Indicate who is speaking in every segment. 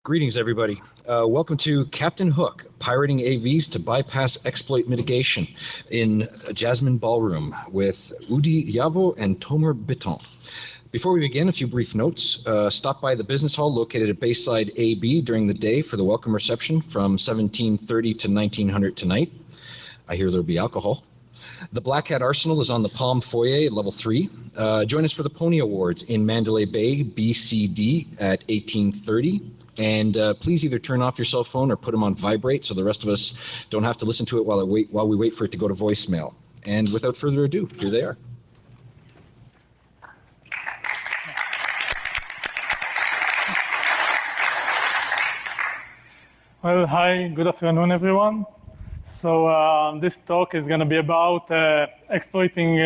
Speaker 1: Greetings, everybody. Welcome to Captain Hook, Pirating AVs to Bypass Exploit Mitigation in Jasmine Ballroom with Udi Yavo and Tomer Bitton. Before we begin, a few brief notes. Stop by the business hall located at Bayside AB during the day for the welcome reception from 1730 to 1900 tonight. I hear there'll be alcohol. The Black Hat Arsenal is on the Palm Foyer at level 3. Join us for the Pony Awards in Mandalay Bay, BCD at 1830. And please either turn off your cell phone or put them on vibrate so the rest of us don't have to listen to it while we wait for it to go to voicemail. And without further ado, here they are.
Speaker 2: Well, hi, good afternoon, everyone. So this talk is going to be about exploiting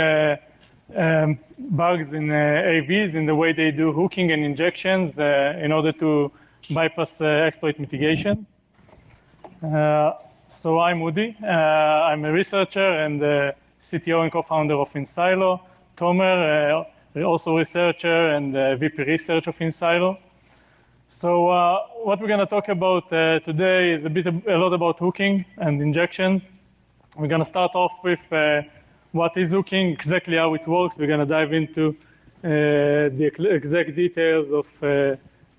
Speaker 2: bugs in AVs in the way they do hooking and injections in order to bypass exploit mitigations. So I'm Udi. I'm a researcher and CTO and co-founder of InSilo. Tomer, also researcher and VP research of InSilo. So what we're going to talk about today is a lot about hooking and injections. We're going to start off with what is hooking, exactly how it works. We're going to dive into the exact details of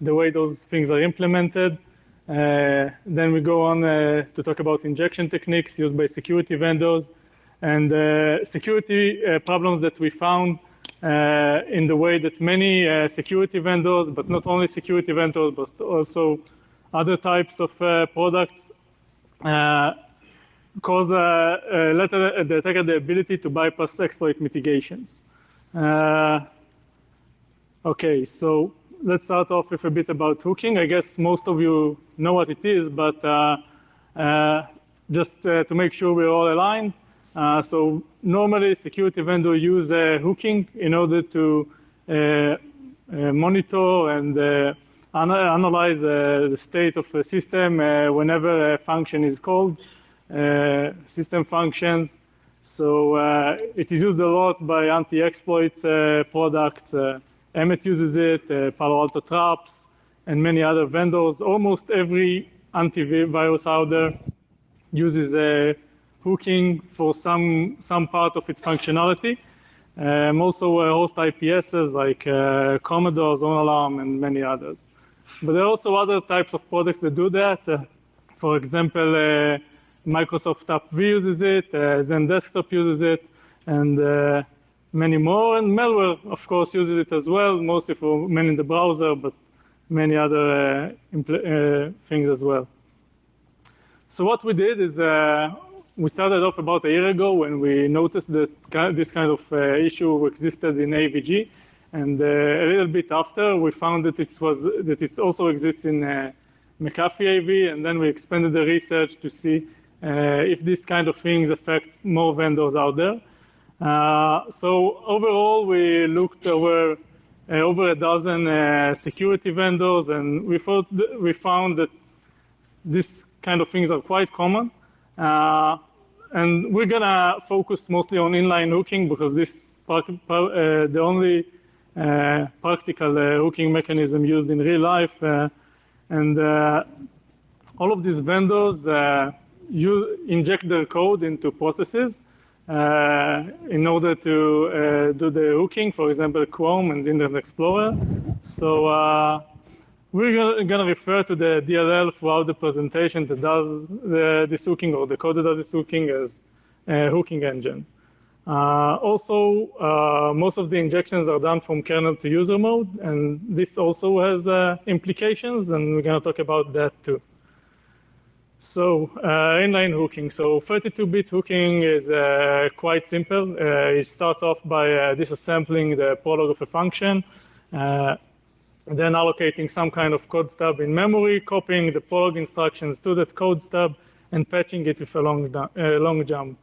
Speaker 2: the way those things are implemented. Then we go on to talk about injection techniques used by security vendors and security problems that we found in the way that many security vendors, but not only security vendors, but also other types of products cause the attacker the ability to bypass exploit mitigations. Okay, so let's start off with a bit about hooking. I guess most of you know what it is, but just to make sure we're all aligned. So normally security vendors use hooking in order to monitor and analyze the state of a system whenever a function is called, system functions. So it is used a lot by anti-exploit products. Emmet uses it, Palo Alto Traps, and many other vendors. Almost every antivirus out there uses hooking for some part of its functionality. Also host IPSs like Commodore, Zone Alarm, and many others. But there are also other types of products that do that. For example, Microsoft AppV uses it, Zen Desktop uses it, and many more. And malware, of course, uses it as well, mostly for men in the browser, but many other things as well. So what we did is we started off about a year ago when we noticed that this kind of issue existed in AVG, and a little bit after we found that it also exists in McAfee AV, and then we expanded the research to see if these kind of things affect more vendors out there. So overall, we looked over a dozen security vendors, and we found that these kind of things are quite common. And we're gonna focus mostly on inline hooking because this the only practical hooking mechanism used in real life. And all of these vendors inject their code into processes in order to do the hooking, for example, Chrome and Internet Explorer. So we're going to refer to the DLL throughout the presentation that does this hooking, or the code that does this hooking, as a hooking engine. Also, most of the injections are done from kernel to user mode, and this also has implications, and we're going to talk about that too. So inline hooking. So 32-bit hooking is quite simple. It starts off by disassembling the prolog of a function, then allocating some kind of code stub in memory, copying the prolog instructions to that code stub, and patching it with a long jump.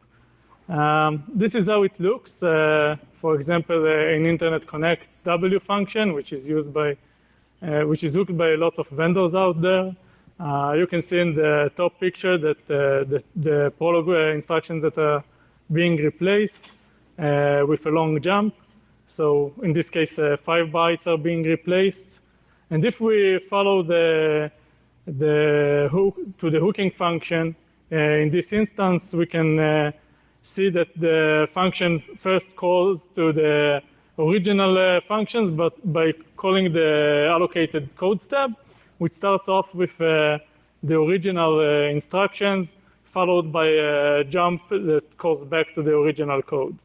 Speaker 2: This is how it looks. For example, in Internet Connect W function, which is used by lots of vendors out there. You can see in the top picture that the prolog instructions that are being replaced with a long jump. So in this case, 5 bytes are being replaced. And if we follow the the hooking function. In this instance, we can see that the function first calls to the original functions, but by calling the allocated code stub, which starts off with the original instructions, followed by a jump that calls back to the original code.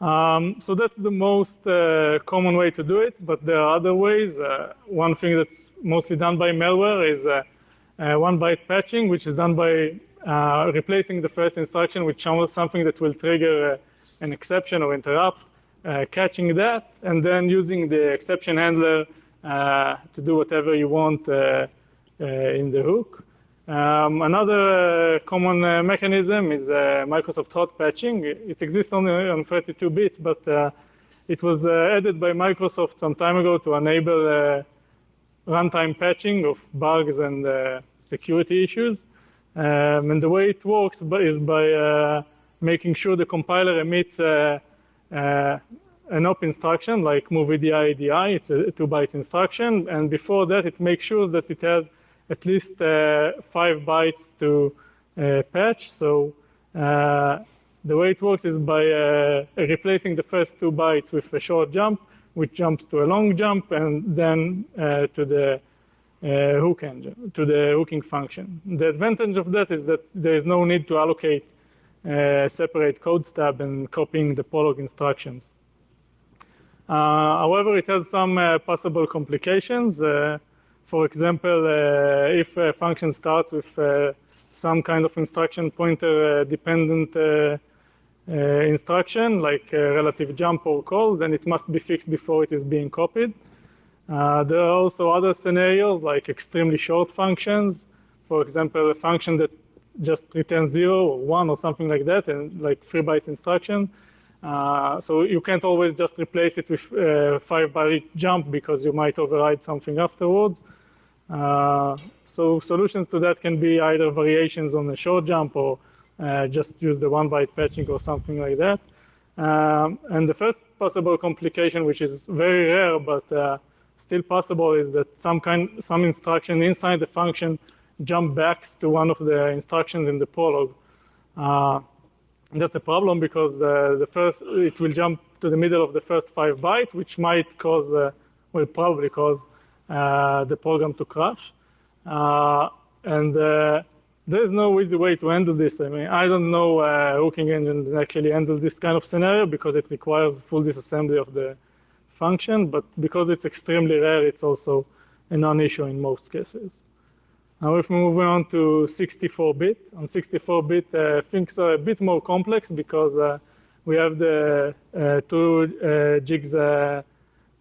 Speaker 2: So that's the most common way to do it, but there are other ways. One thing that's mostly done by malware is one-byte patching, which is done by replacing the first instruction with something that will trigger an exception or interrupt, catching that, and then using the exception handler to do whatever you want in the hook. Another common mechanism is Microsoft hot patching. It exists only on 32-bit, but it was added by Microsoft some time ago to enable runtime patching of bugs and security issues. And the way it works is by making sure the compiler emits an op instruction like move edi edi. It's a 2-byte instruction, and before that, it makes sure that it has at least 5 bytes to patch. So the way it works is by replacing the first 2 bytes with a short jump, which jumps to a long jump, and then to the hook engine, to the hooking function. The advantage of that is that there is no need to allocate separate code stub and copying the prolog instructions. However, it has some possible complications. For example, if a function starts with some kind of instruction pointer dependent instruction, like relative jump or call, then it must be fixed before it is being copied. There are also other scenarios, like extremely short functions. For example, a function that just returns 0 or 1 or something like that, and like 3-byte instruction. So you can't always just replace it with 5-byte jump because you might override something afterwards. So solutions to that can be either variations on the short jump or just use the 1-byte patching or something like that. And the first possible complication, which is very rare but still possible, is that some instruction inside the function jump backs to one of the instructions in the prolog. That's a problem because it will jump to the middle of the first 5 bytes, which might cause, will probably cause the program to crash. And there's no easy way to handle this. I mean, I don't know hooking engine that actually handle this kind of scenario because it requires full disassembly of the function, but because it's extremely rare, it's also a non-issue in most cases. Now, if we move on to 64-bit, on 64-bit, things are a bit more complex because we have the 2 gigs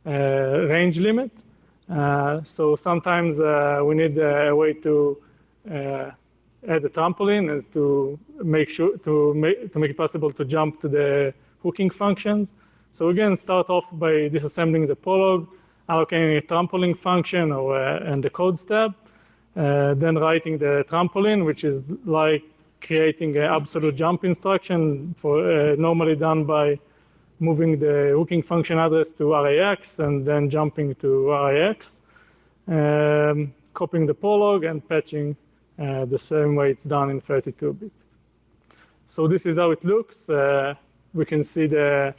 Speaker 2: range limit. So sometimes we need a way to add a trampoline and to make it possible to jump to the hooking functions. So again, start off by disassembling the prolog, allocating a trampoline function and the code stub. Then writing the trampoline, which is like creating an absolute jump instruction for normally done by moving the hooking function address to RAX and then jumping to RAX, copying the prolog and patching the same way it's done in 32-bit. So this is how it looks. We can see the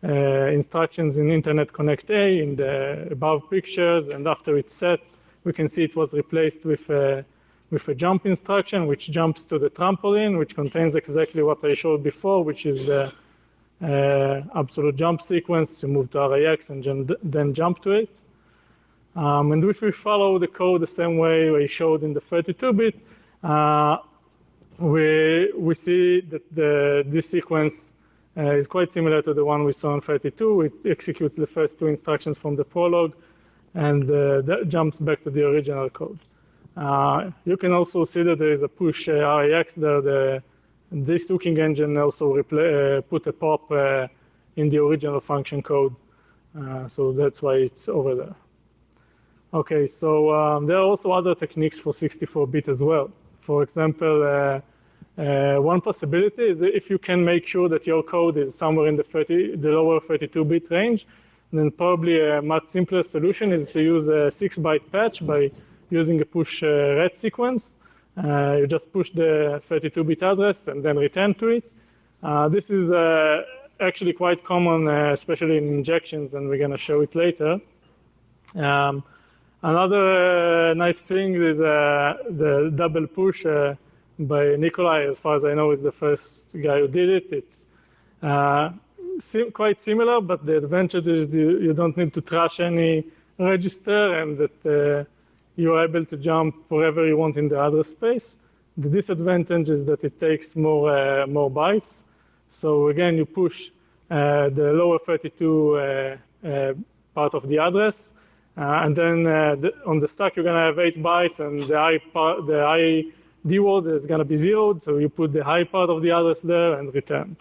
Speaker 2: instructions in Internet Connect A in the above pictures, and after it's set, we can see it was replaced with a jump instruction, which jumps to the trampoline, which contains exactly what I showed before, which is the absolute jump sequence to move to RAX and then jump to it. And if we follow the code the same way we showed in the 32-bit, we see that this sequence is quite similar to the one we saw in 32. It executes the first 2 instructions from the prolog, and that jumps back to the original code. You can also see that there is a push RAX there. This hooking engine also put a pop in the original function code. So that's why it's over there. Okay, so there are also other techniques for 64-bit as well. For example, one possibility is that if you can make sure that your code is somewhere in the lower 32-bit range, then probably a much simpler solution is to use a 6-byte patch by using a push ret sequence. You just push the 32-bit address and then return to it. This is actually quite common, especially in injections, and we're going to show it later. Another nice thing is the double push by Nikolai, as far as I know, is the first guy who did it. It's quite similar, but the advantage is you don't need to trash any register, and that you're able to jump wherever you want in the address space. The disadvantage is that it takes more bytes. So again, you push the lower 32 part of the address, and then on the stack you're going to have 8 bytes, and the ID word is going to be zeroed. So you put the high part of the address there and return.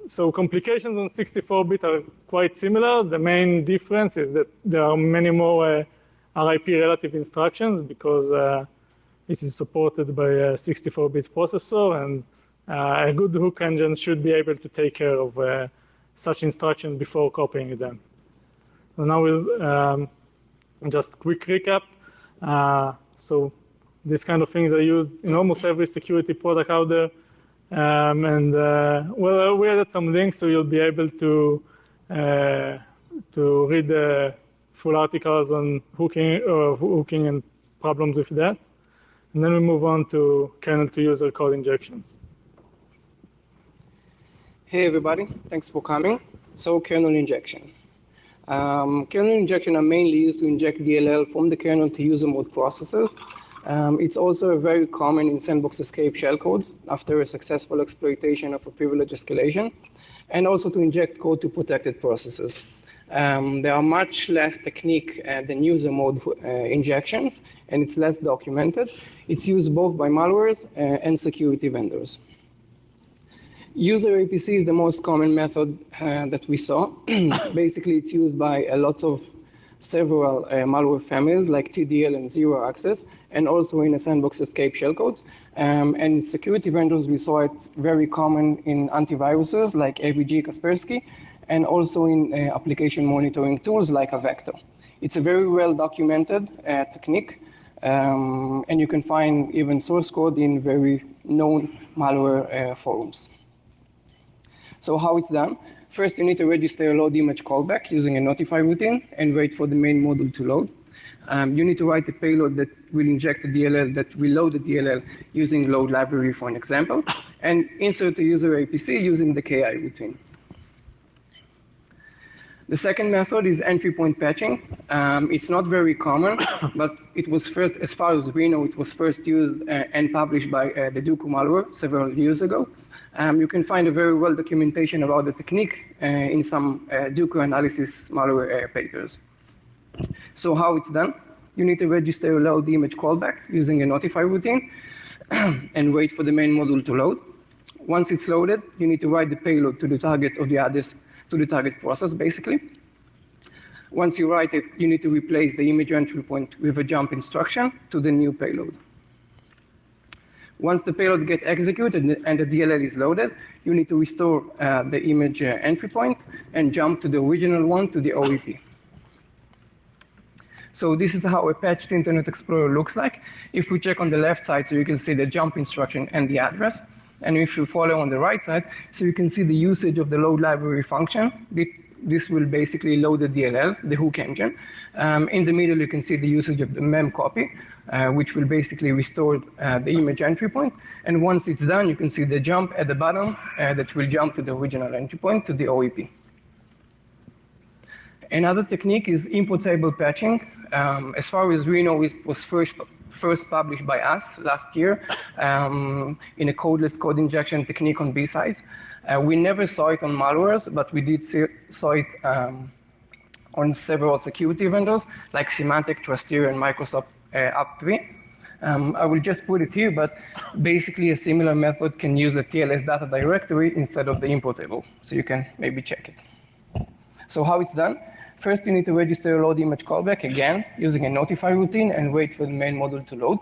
Speaker 2: So complications on 64-bit are quite similar. The main difference is that there are many more RIP relative instructions because it is supported by a 64-bit processor, and a good hook engine should be able to take care of such instructions before copying them. So now we'll just quick recap. So these kind of things are used in almost every security product out there. Well, we added some links, so you'll be able to read the full articles on hooking and problems with that. And then we move on to kernel to user code injections.
Speaker 3: Hey everybody, thanks for coming. So kernel injection. Kernel injection are mainly used to inject DLL from the kernel to user mode processes. It's also very common in sandbox escape shellcodes after a successful exploitation of a privilege escalation, and also to inject code to protected processes. There are much less technique than user mode injections, and it's less documented. It's used both by malwares and security vendors. User APC is the most common method that we saw. Basically, it's used by lots of several malware families like TDL and zero access, and also in a sandbox escape shellcodes. And security vendors, we saw it very common in antiviruses like AVG, Kaspersky, and also in application monitoring tools like Avector. It's a very well documented technique, and you can find even source code in very known malware forums. So how it's done? First, you need to register a load image callback using a notify routine and wait for the main module to load. You need to write a payload that will inject the DLL, that will load the DLL using load library for an example, and insert a user APC using the KI routine. The second method is entry point patching. It's not very common, but it was first, as far as we know, it was first used and published by the Duku malware several years ago. You can find a very well documentation about the technique in some Duku analysis malware papers. So how it's done? You need to register a load image callback using a notify routine and wait for the main module to load. Once it's loaded, you need to write the payload to the target of the address, to the target process, basically. Once you write it, you need to replace the image entry point with a jump instruction to the new payload. Once the payload gets executed and the DLL is loaded, you need to restore the image entry point and jump to the original one to the OEP. So this is how a patched Internet Explorer looks like. If we check on the left side, so you can see the jump instruction and the address. And if you follow on the right side, so you can see the usage of the load library function. This will basically load the DLL, the hook engine. In the middle, you can see the usage of the mem copy, which will basically restore the image entry point. And once it's done, you can see the jump at the bottom that will jump to the original entry point, to the OEP. Another technique is import table patching. As far as we know, it was first published by us last year in a codeless code injection technique on B-sides. We never saw it on malwares, but we did saw it on several security vendors like Symantec, Trusteer, and Microsoft App3. I will just put it here, but basically a similar method can use the TLS data directory instead of the import table, so you can maybe check it. So how it's done? First, you need to register a load image callback again using a notify routine and wait for the main module to load.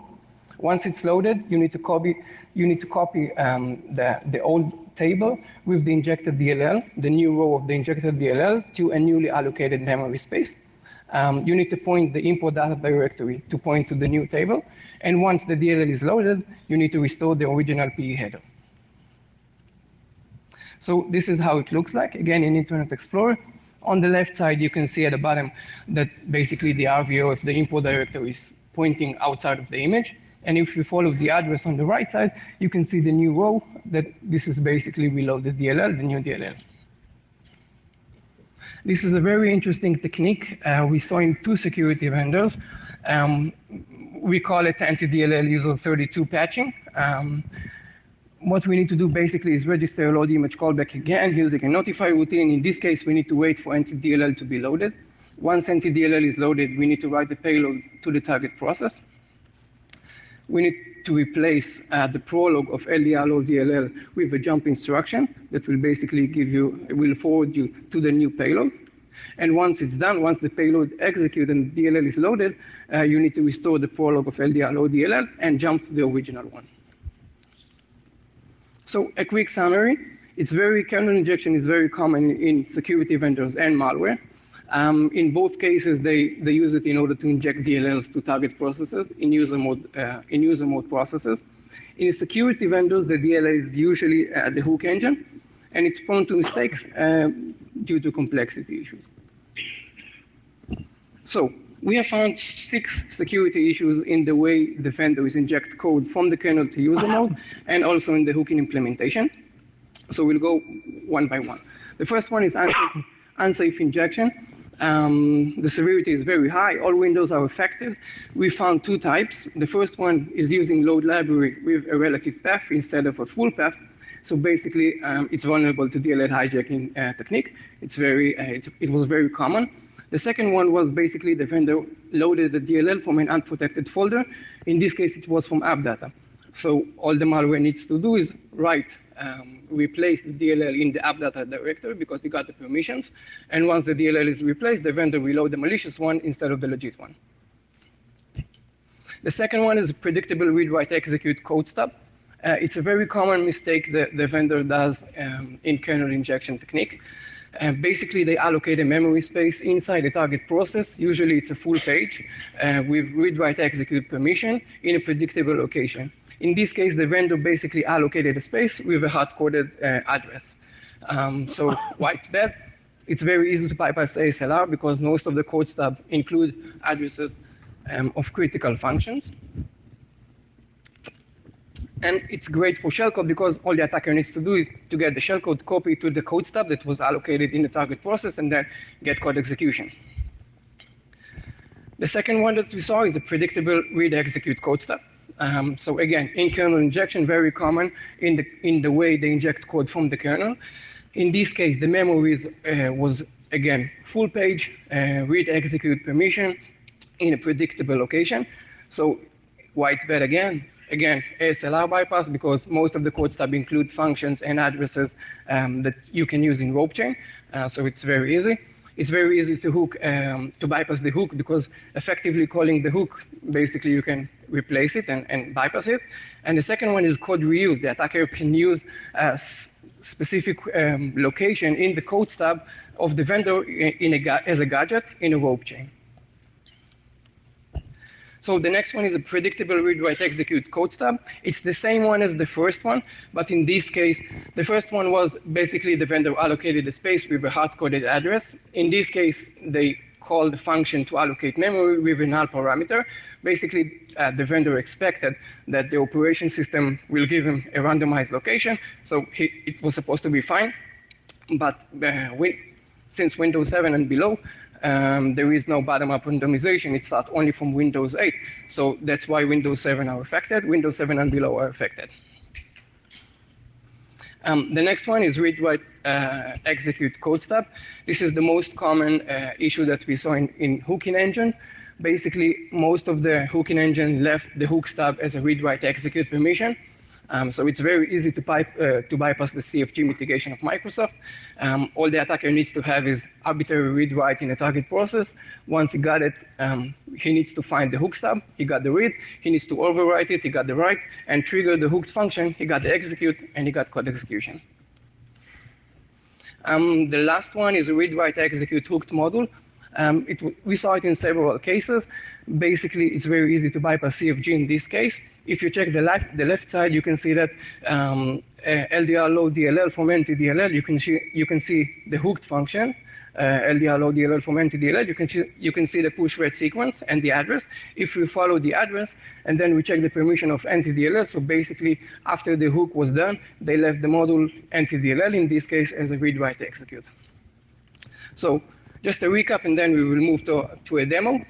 Speaker 3: Once it's loaded, you need to copy the old table with the injected DLL, the new row of the injected DLL, to a newly allocated memory space. you need to point the import data directory to point to the new table. And once the DLL is loaded, you need to restore the original PE header. So this is how it looks like, again, in Internet Explorer. On the left side, you can see at the bottom that basically the RVO of the import directory is pointing outside of the image. And if you follow the address on the right side, you can see the new row that this is basically reloaded DLL, the new DLL. This is a very interesting technique we saw in 2 security vendors. We call it anti-DLL user 32 patching. What we need to do basically is register a load image callback again using a notify routine. In this case, we need to wait for anti-DLL to be loaded. Once anti-DLL is loaded, we need to write the payload to the target process. We need to replace the prologue of LDR load DLL with a jump instruction that will basically will forward you to the new payload. And once it's done, once the payload executes and DLL is loaded, you need to restore the prologue of LDR load DLL and jump to the original one. So a quick summary, kernel injection is very common in security vendors and malware. In both cases, they use it in order to inject DLLs to target processes in user mode processes. In security vendors, the DLL is usually the hook engine, and it's prone to mistakes due to complexity issues. So we have found 6 security issues in the way the vendors inject code from the kernel to user mode, and also in the hooking implementation. So we'll go one by one. The first one is unsafe injection. The severity is very high. All windows are affected. We found 2 types. The first one is using load library with a relative path instead of a full path. So basically, it's vulnerable to DLL hijacking technique. It was very common. The second one was basically the vendor loaded the DLL from an unprotected folder. In this case, it was from app data. So all the malware needs to do is replace the DLL in the app data directory because it got the permissions. And once the DLL is replaced, the vendor will load the malicious one instead of the legit one. The second one is predictable read-write-execute code stub. It's a very common mistake that the vendor does in kernel injection technique. Basically, they allocate a memory space inside the target process. Usually, it's a full page with read-write-execute permission in a predictable location. In this case, the vendor basically allocated a space with a hard-coded address. So why it's bad? It's very easy to bypass ASLR because most of the code stub include addresses of critical functions. And it's great for shellcode because all the attacker needs to do is to get the shellcode copy to the code stub that was allocated in the target process and then get code execution. The second one that we saw is a predictable read-execute code stub. So again, in kernel injection, very common in the way they inject code from the kernel. In this case, the memory was, again, full page, read-execute permission in a predictable location. So why it's bad again? Again, ASLR bypass because most of the code stub include functions and addresses that you can use in rope chain. So it's very easy. It's very easy to hook to bypass the hook because effectively calling the hook, basically you can replace it and bypass it. And the second one is code reuse. The attacker can use a specific location in the code stub of the vendor as a gadget in a rope chain. So the next one is a predictable read-write-execute code stub. It's the same one as the first one, but in this case, the first one was basically the vendor allocated a space with a hard-coded address. In this case, they called the function to allocate memory with a null parameter. Basically, the vendor expected that the operation system will give him a randomized location, so it was supposed to be fine. But since Windows 7 and below, there is no bottom-up randomization. It starts only from Windows 8. So that's why Windows 7 are affected. Windows 7 and below are affected. The next one is read-write-execute code stub. This is the most common issue that we saw in hooking engine. Basically, most of the hooking engine left the hook stub as a read-write-execute permission. So it's very easy to bypass the CFG mitigation of Microsoft. All the attacker needs to have is arbitrary read-write in a target process. Once he got it, he needs to find the hook stub. He got the read. He needs to overwrite it. He got the write. And trigger the hooked function. He got the execute, and he got code execution. The last one is a read-write-execute hooked module. We saw it in several cases. Basically, it's very easy to bypass CFG in this case. If you check the left side, you can see that LDR load DLL from NTDLL, you can see the hooked function. LDR load DLL from NTDLL, you can see the push read sequence and the address. If we follow the address and then we check the permission of NTDLL, so basically after the hook was done, they left the module NTDLL, in this case as a read write execute. So just a recap, and then we will move to a demo.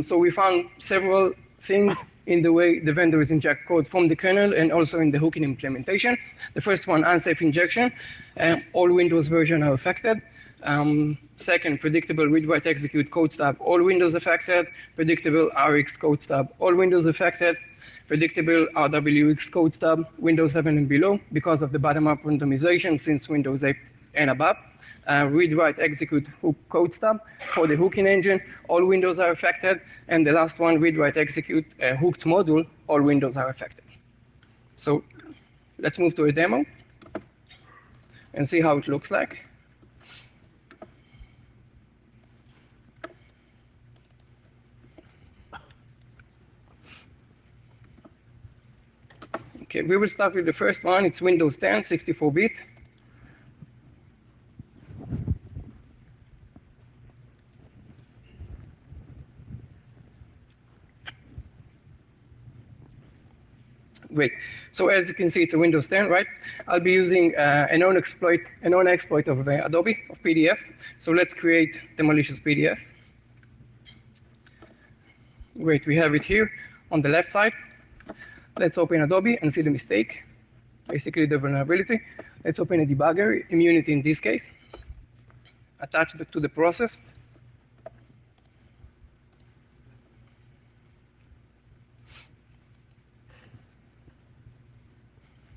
Speaker 3: So we found several things in the way the vendors inject code from the kernel and also in the hooking implementation. The first one, unsafe injection. All Windows versions are affected. Second, predictable read-write execute code stub, all Windows affected. Predictable RX code stub, all Windows affected. Predictable RWX code stub, Windows 7 and below, because of the bottom-up randomization since Windows 8 and above. Read-write execute hook code stub for the hooking engine, all Windows are affected. And the last one, read-write execute hooked module, all Windows are affected. So let's move to a demo and see how it looks like. Okay, we will start with the first one. It's Windows 10, 64-bit. Great. So as you can see, it's a Windows 10, right? I'll be using a known exploit of Adobe, of PDF. So let's create the malicious PDF. Great, we have it here on the left side. Let's open Adobe and see the mistake, basically the vulnerability. Let's open a debugger, immunity in this case, attach it to the process.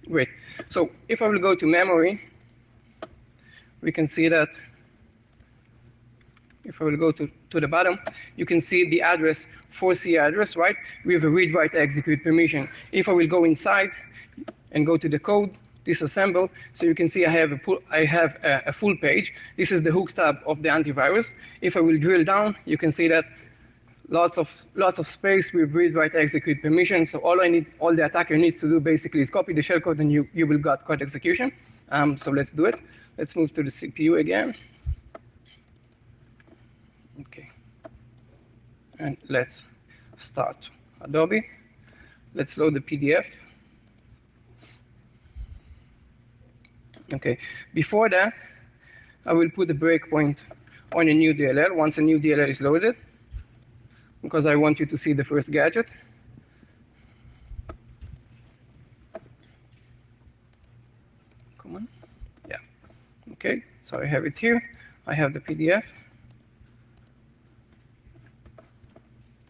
Speaker 3: Great. So if I will go to memory, we can see that if I will go to the bottom, you can see the address, 4C address, right? We have a read-write execute permission. If I will go inside and go to the code, disassemble, so you can see I have a full page. This is the hook stub of the antivirus. If I will drill down, you can see that lots of space with read-write execute permission. So all the attacker needs to do basically is copy the shellcode, and you will get code execution. So let's do it. Let's move to the CPU again. Okay. And let's start Adobe. Let's load the PDF. Okay. Before that, I will put a breakpoint on a new DLL once a new DLL is loaded, because I want you to see the first gadget. Come on. Yeah. Okay. So I have it here. I have the PDF.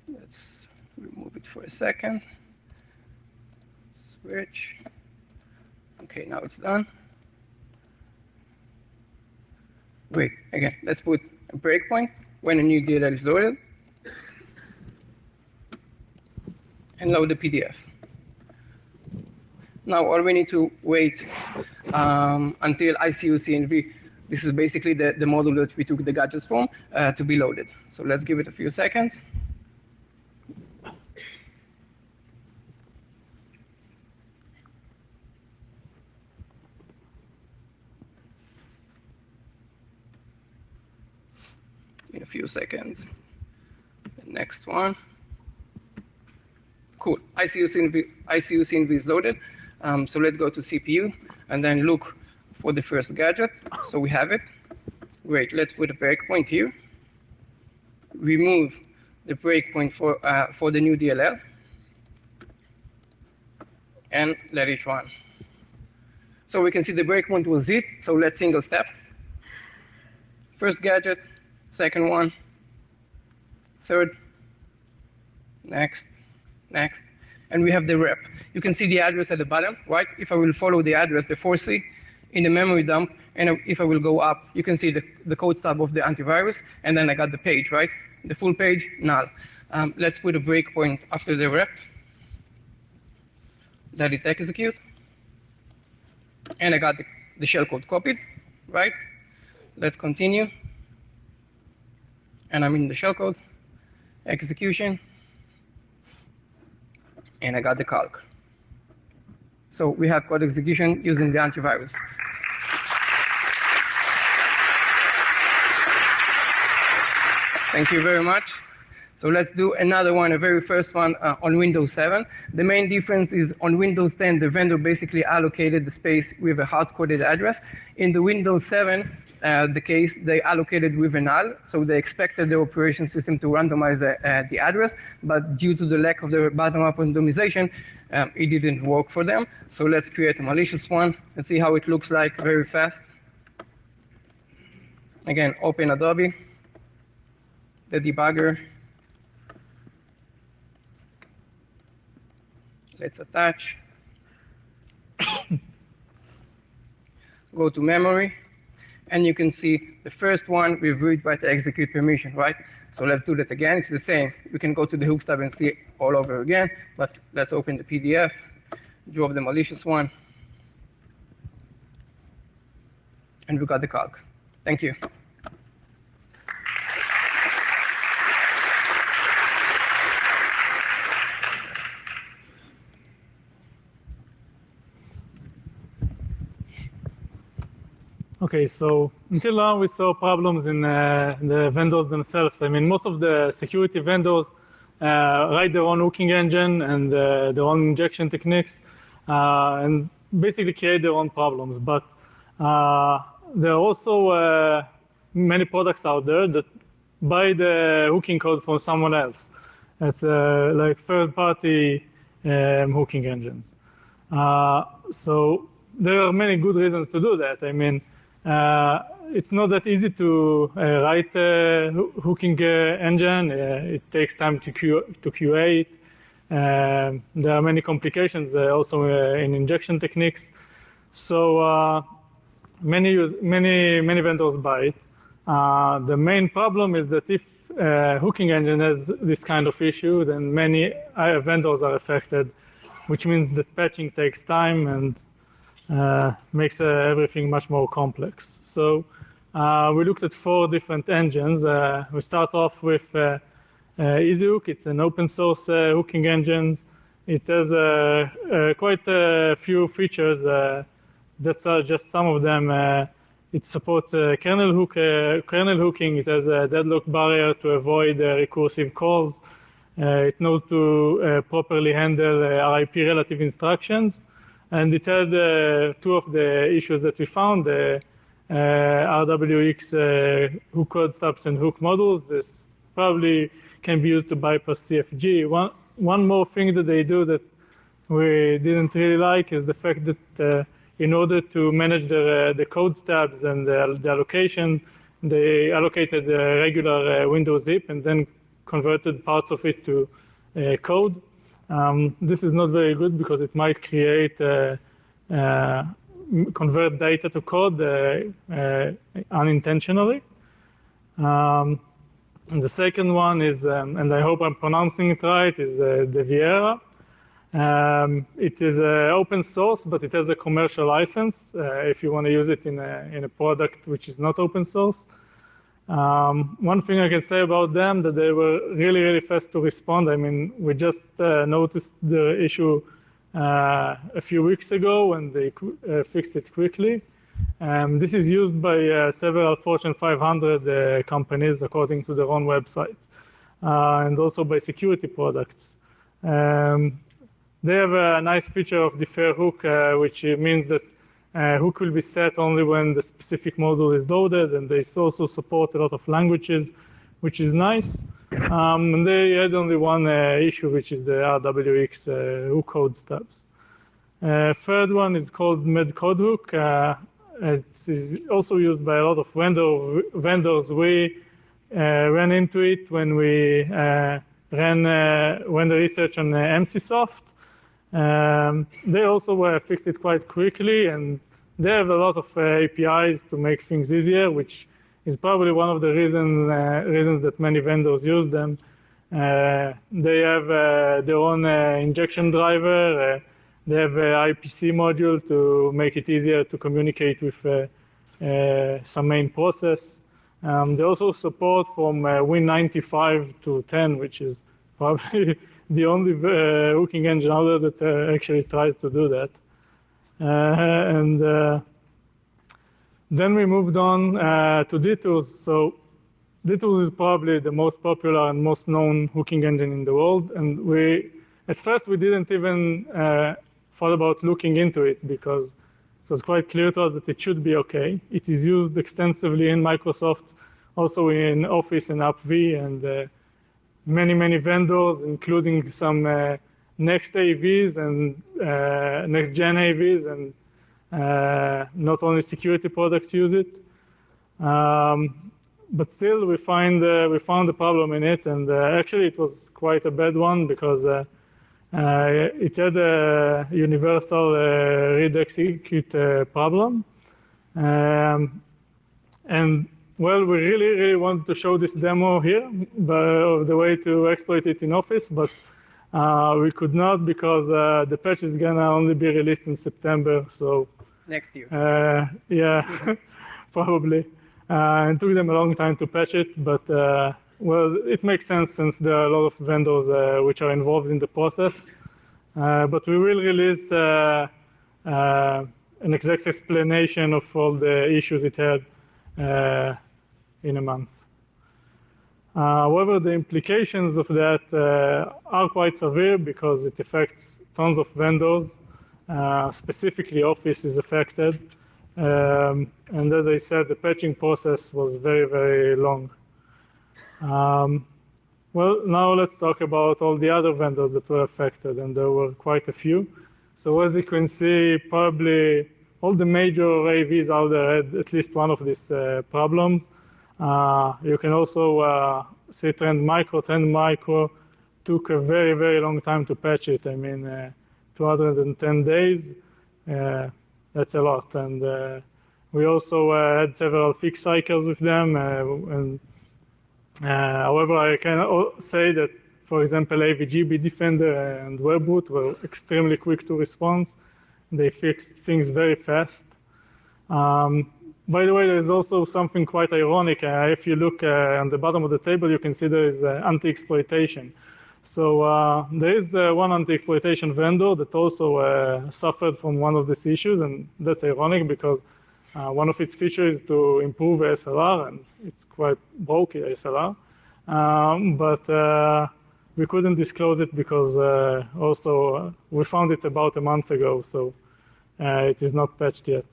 Speaker 3: Let's remove it for a second. Switch. Okay, now it's done. Great. Again, let's put a breakpoint when a new DLL is loaded. And load the PDF. Now all we need to wait until ICU-CNV, this is basically the module that we took the gadgets from, to be loaded. So let's give it a few seconds. In a few seconds. The next one. Cool. ICU-CNV is loaded. So let's go to CPU and then look for the first gadget. So we have it. Great. Let's put a breakpoint here. Remove the breakpoint for the new DLL. And let it run. So we can see the breakpoint was hit. So let's single step. First gadget, second one, third, next, next, and we have the rep. You can see the address at the bottom, right? If I will follow the address, the 4C, in the memory dump, and if I will go up, you can see the code stub of the antivirus, and then I got the page, right? The full page, null. Let's put a breakpoint after the rep. Let it execute. And I got the shellcode copied, right? Let's continue. and I'm in the shellcode, execution, and I got the calc. So we have code execution using the antivirus. Thank you very much. So let's do another one, a very first one on Windows 7. The main difference is on Windows 10, the vendor basically allocated the space with a hard-coded address. In the Windows 7, the case, they allocated with a null, so they expected the operation system to randomize the address, but due to the lack of the bottom-up randomization, it didn't work for them. So let's create a malicious one and see how it looks like very fast. Again, open Adobe, the debugger. Let's attach. Go to memory, and you can see the first one with read, write, execute permission, right? So let's do that again. It's the same. We can go to the hooks tab and see it all over again, but let's open the PDF, drop the malicious one, and we got the calc. Thank you.
Speaker 2: Okay, so until now we saw problems in the vendors themselves. I mean, most of the security vendors write their own hooking engine and their own injection techniques and basically create their own problems. But there are also many products out there that buy the hooking code from someone else. It's like third-party hooking engines. So there are many good reasons to do that. I mean, it's not that easy to write a hooking engine. It takes time to QA it. There are many complications also in injection techniques. So many vendors buy it. The main problem is that if hooking engine has this kind of issue, then many vendors are affected, which means that patching takes time and makes everything much more complex. So we looked at 4 different engines. We start off with EasyHook. It's an open source hooking engine. It has quite a few features. That's just some of them. It supports kernel hooking. It has a deadlock barrier to avoid recursive calls. It knows to properly handle RIP relative instructions. And it had 2 of the issues that we found, RWX hook code stubs and hook modules. This probably can be used to bypass CFG. One more thing that they do that we didn't really like is the fact that in order to manage the code stubs and the allocation, they allocated a regular Windows zip and then converted parts of it to code. This is not very good because it might create, convert data to code unintentionally. And the second one is, and I hope I'm pronouncing it right, is the Viera. It is open source, but it has a commercial license if you want to use it in a product which is not open source. One thing I can say about them, that they were really, really fast to respond. I mean, we just noticed the issue a few weeks ago and they fixed it quickly. This is used by several Fortune 500 companies according to their own websites, and also by security products. They have a nice feature of defer hook, which means that hook will be set only when the specific module is loaded, and they also support a lot of languages, which is nice. And they had only one issue, which is the RWX hook code stubs. Third one is called medcode hook. It is also used by a lot of vendors. We ran into it when we ran the research on MCSoft. They also fixed it quite quickly, and they have a lot of APIs to make things easier, which is probably one of the reasons that many vendors use them. They have their own injection driver. They have an IPC module to make it easier to communicate with some main process. They also support from Win95 to 10, which is probably the only hooking engine out there that actually tries to do that. Then we moved on to DTools. So DTools is probably the most popular and most known hooking engine in the world. And at first we didn't even thought about looking into it because it was quite clear to us that it should be okay. It is used extensively in Microsoft, also in Office and AppV, and many vendors, including some next AVs and next-gen AVs, and not only security products use it. But still, we found a problem in it, and actually it was quite a bad one because it had a universal read execute problem. And well, we really wanted to show this demo here of the way to exploit it in Office, but we could not because the patch is gonna only be released in September, so.
Speaker 3: Next year.
Speaker 2: Yeah, probably. It took them a long time to patch it, but well, it makes sense since there are a lot of vendors which are involved in the process. But we will release an exact explanation of all the issues it had in a month. However, the implications of that are quite severe because it affects tons of vendors. Specifically, Office is affected. And as I said, the patching process was very long. Well, now let's talk about all the other vendors that were affected, and there were quite a few. So as you can see, probably all the major AVs out there had at least one of these problems. You can also see Trend Micro. Trend Micro took a very long time to patch it. I mean, 210 days. That's a lot. And we also had several fix cycles with them. However, I can say that, for example, AVG, Defender, and Webboot were extremely quick to respond. They fixed things very fast. By the way, there's also something quite ironic. If you look on the bottom of the table, you can see there is anti-exploitation. So there is one anti-exploitation vendor that also suffered from one of these issues, and that's ironic because one of its features is to improve SLR, and it's quite broke SLR. But we couldn't disclose it because also we found it about a month ago, so it is not patched yet.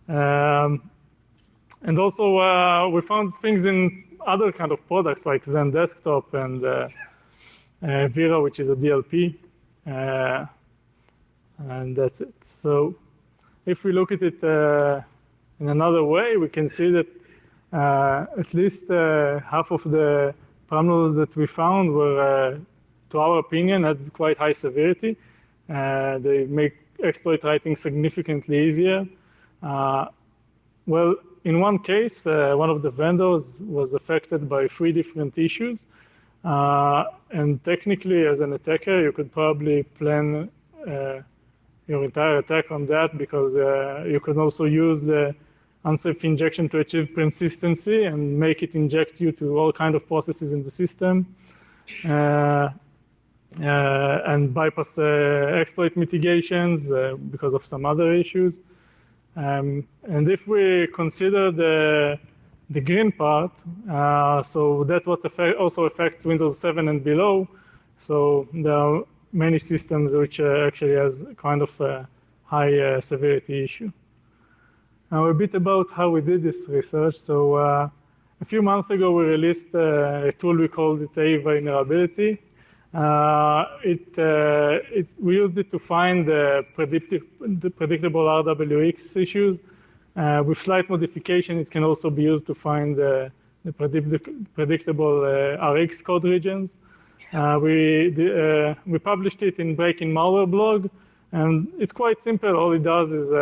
Speaker 2: And also we found things in other kind of products like Zen Desktop and Vera, which is a DLP, and that's it. So if we look at it in another way, we can see that at least half of the problems that we found were, to our opinion, had quite high severity. They make exploit writing significantly easier. Well, in one case, one of the vendors was affected by 3 different issues. And technically, as an attacker, you could probably plan your entire attack on that because you could also use the unsafe injection to achieve consistency and make it inject you to all kinds of processes in the system and bypass exploit mitigations because of some other issues. And if we consider the green part, so that what also affects Windows 7 and below. So there are many systems which actually has kind of a high severity issue. Now a bit about how we did this research. So a few months ago, we released a tool we called it A Vulnerability. We used it to find the predictable RWX issues. With slight modification, it can also be used to find the predictable RX code regions. We published it in Breaking Malware blog, and it's quite simple. All it does is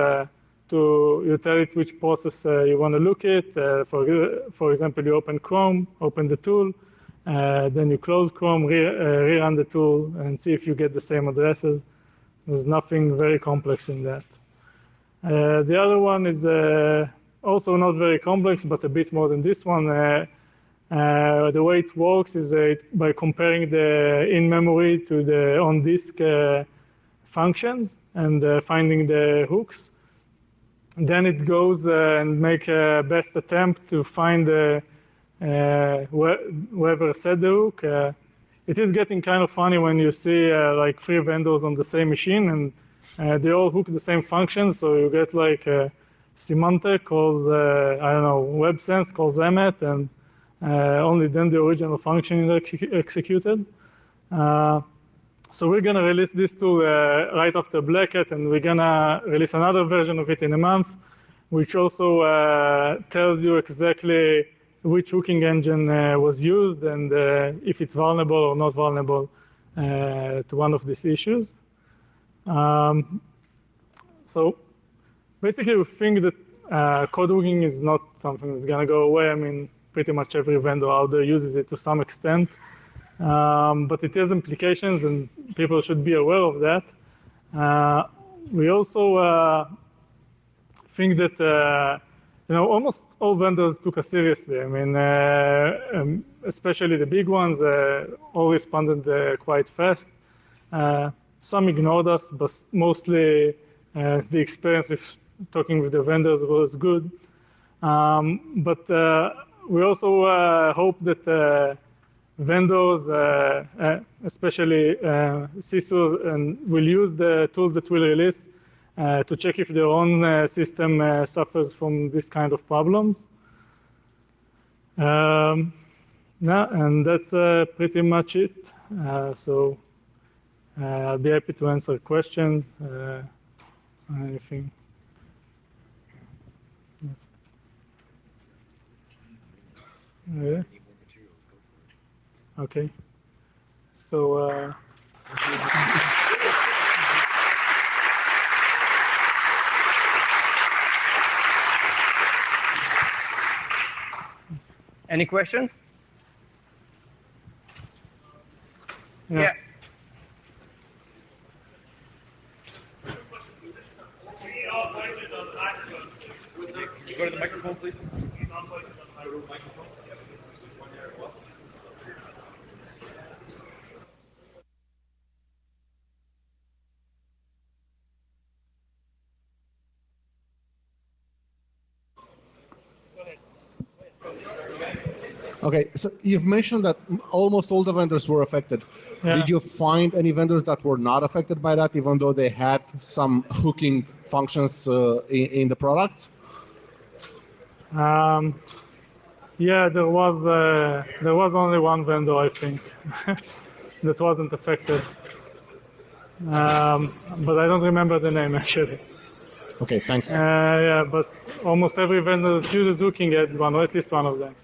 Speaker 2: you tell it which process you want to look at. For example, you open Chrome, open the tool, then you close Chrome, rerun the tool, and see if you get the same addresses. There's nothing very complex in that. The other one is also not very complex, but a bit more than this one. The way it works is by comparing the in-memory to the on-disk functions and finding the hooks. Then it goes and make a best attempt to find whoever set the hook. It is getting kind of funny when you see like 3 vendors on the same machine and they all hook the same functions. So you get like Symantec calls, I don't know, WebSense calls Emmet, and only then the original function is executed. So we're going to release this tool right after Black Hat, and we're going to release another version of it in a month, which also tells you exactly which hooking engine was used and if it's vulnerable or not vulnerable to one of these issues. So basically, we think that code hooking is not something that's going to go away. I mean, pretty much every vendor out there uses it to some extent. But it has implications, and people should be aware of that. We also think that almost all vendors took us seriously. I mean, especially the big ones all responded quite fast. Some ignored us, but mostly the experience of talking with the vendors was good. But we also hope that vendors, especially CISOs, will use the tools that we'll release to check if their own system suffers from this kind of problems. And that's pretty much it. So I'll be happy to answer questions. Anything. Yes. Yeah. Okay. So.
Speaker 3: Any questions? Yeah.
Speaker 4: Go to the microphone, please.
Speaker 5: Okay, so you've mentioned that almost all the vendors were affected.
Speaker 2: Yeah.
Speaker 5: Did you find any vendors that were not affected by that, even though they had some hooking functions in the products?
Speaker 2: Yeah, there was only one vendor, I think, that wasn't affected. But I don't remember the name, actually.
Speaker 5: Okay, thanks.
Speaker 2: Yeah, but almost every vendor that uses hooking had one, or at least one of them.